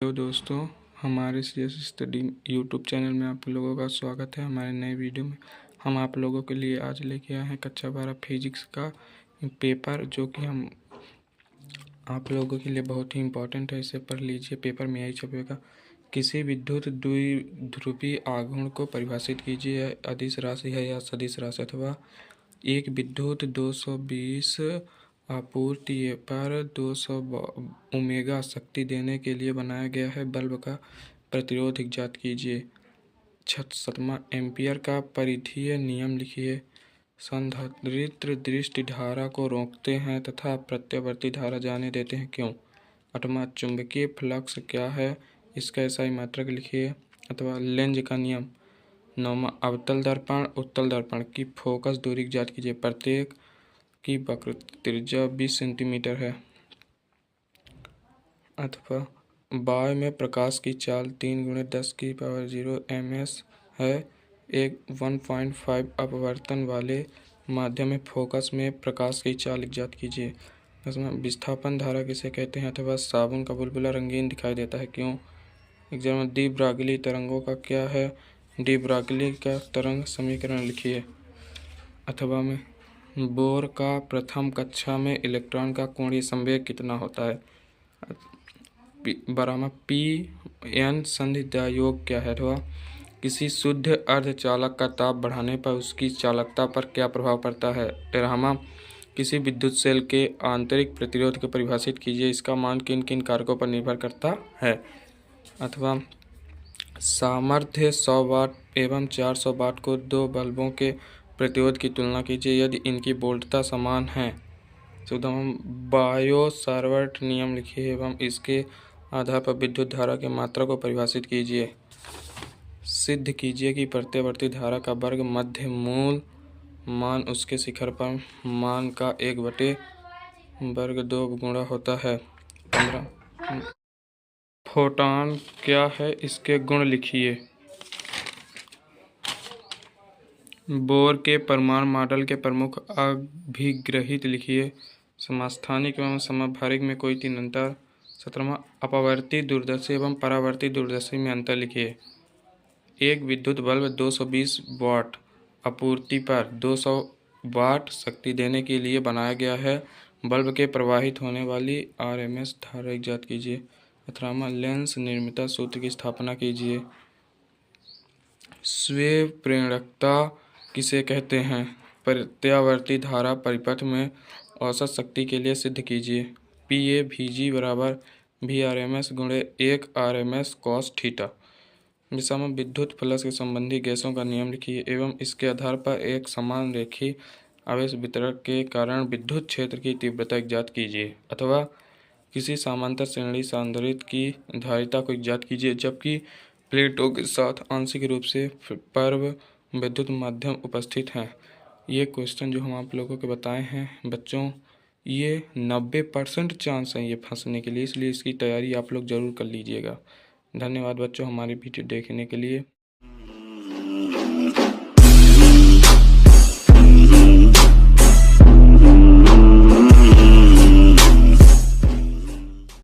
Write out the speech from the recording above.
Hello दोस्तों, हमारे CS study YouTube channel में आप लोगों का स्वागत है। हमारे नए वीडियो में हम आप लोगों के लिए आज लेके आए हैं कक्षा 12 फिजिक्स का पेपर, जो कि हम आप लोगों के लिए बहुत ही इम्पोर्टेंट है। इसे पढ़ लीजिए, पेपर में यही छपेगा। किसी विद्युत द्विध्रुवी आघूर्ण को परिभाषित कीजिए। यह अदिश राशि है या सदिश राशि, अथवा एक विद्युत 220 आपूर्ति पर 200 ओमेगा शक्ति देने के लिए बनाया गया है बल्ब का प्रतिरोध ज्ञात कीजिए। 7वां एम्पीयर का परिधीय नियम लिखिए। संधारित्र दृष्टि धारा को रोकते हैं तथा प्रत्यावर्ती धारा जाने देते हैं, क्यों? 8वां चुंबकीय फ्लक्स क्या है, इसका SI मात्रक लिखिए अथवा लेंज का नियम। 9वां अवतल दर्पण उत्तल दर्पण की फोकस दूरी ज्ञात कीजिए। प्रत्येक की वक्र त्रिज्या 20 सेंटीमीटर है। अथवा वायु में प्रकाश की चाल 3×10⁻0 ms है। एक 1.5 अपवर्तन वाले माध्यम में फोकस में प्रकाश की चाल ज्ञात कीजिए। इसमें विस्थापन धारा किसे कहते हैं, अथवा साबुन का बुलबुला रंगीन दिखाई देता है, क्यों? एग्जाम में डी ब्रागली तरंगों का क्या है? डी ब्रागली का तरंग समीकरण लिखिए। अथवा में बोर का प्रथम कक्षा में इलेक्ट्रॉन का कोणीय संवेग कितना होता है? 12वां P-N संधिदायोग क्या है? अथवा किसी शुद्ध अर्धचालक का ताप बढ़ाने पर उसकी चालकता पर क्या प्रभाव पड़ता है? 13वां किसी विद्युत सेल के आंतरिक प्रतिरोध को परिभाषित कीजिए। इसका मान किन किन कारकों पर निर्भर करता है? अथवा सामर्थ्य 100 वाट एवं 400 वाट को दो बल्बों के प्रतिरोध की तुलना कीजिए यदि इनकी वोल्टता समान है। 14वां बायो-सावर्ट नियम लिखिए एवं इसके आधार पर विद्युत धारा के मात्रा को परिभाषित कीजिए। सिद्ध कीजिए कि प्रत्यावर्ती धारा का वर्ग मध्य मूल मान उसके शिखर पर मान का 1/2 गुणा होता है। 15 फोटॉन क्या है, इसके गुण लिखिए। बोर के परमाणु मॉडल के प्रमुख अभिग्रहित लिखिए। समस्थानिक एवं समभारिक में कोई तीन अंतर। 17वां अपवर्ती दूरदर्शी एवं परावर्ती दूरदर्शी में अंतर लिखिए। एक विद्युत बल्ब 220 वाट आपूर्ति पर 200 वाट शक्ति देने के लिए बनाया गया है। बल्ब के प्रवाहित होने वाली RMS धारा ज्ञात कीजिए। 18वां लेंस निर्मिता सूत्र की स्थापना कीजिए। स्व प्रेरकता किसे कहते हैं? प्रत्यावर्ती धारा परिपथ में औसत शक्ति के लिए सिद्ध कीजिए। PA/VG बराबर VRMS गुणे 1 RMS cos थीटा। विषम विद्युत फ्लक्स के संबंधी गैसों का नियम लिखिए एवं इसके आधार पर एक समान रेखीय आवेश वितरण के कारण विद्युत क्षेत्र की तीव्रता ज्ञात कीजिए। अथवा किसी समांतर श्रेणी संधारित्र की धारिता को ज्ञात कीजिए जबकि प्लेटों के साथ आंशिक रूप से पर्व विद्युत माध्यम उपस्थित हैं। ये क्वेश्चन जो हम आप लोगों को बताए हैं बच्चों, ये 90% चांस है ये फंसने के लिए, इसलिए इसकी तैयारी आप लोग ज़रूर कर लीजिएगा। धन्यवाद बच्चों हमारी वीडियो देखने के लिए।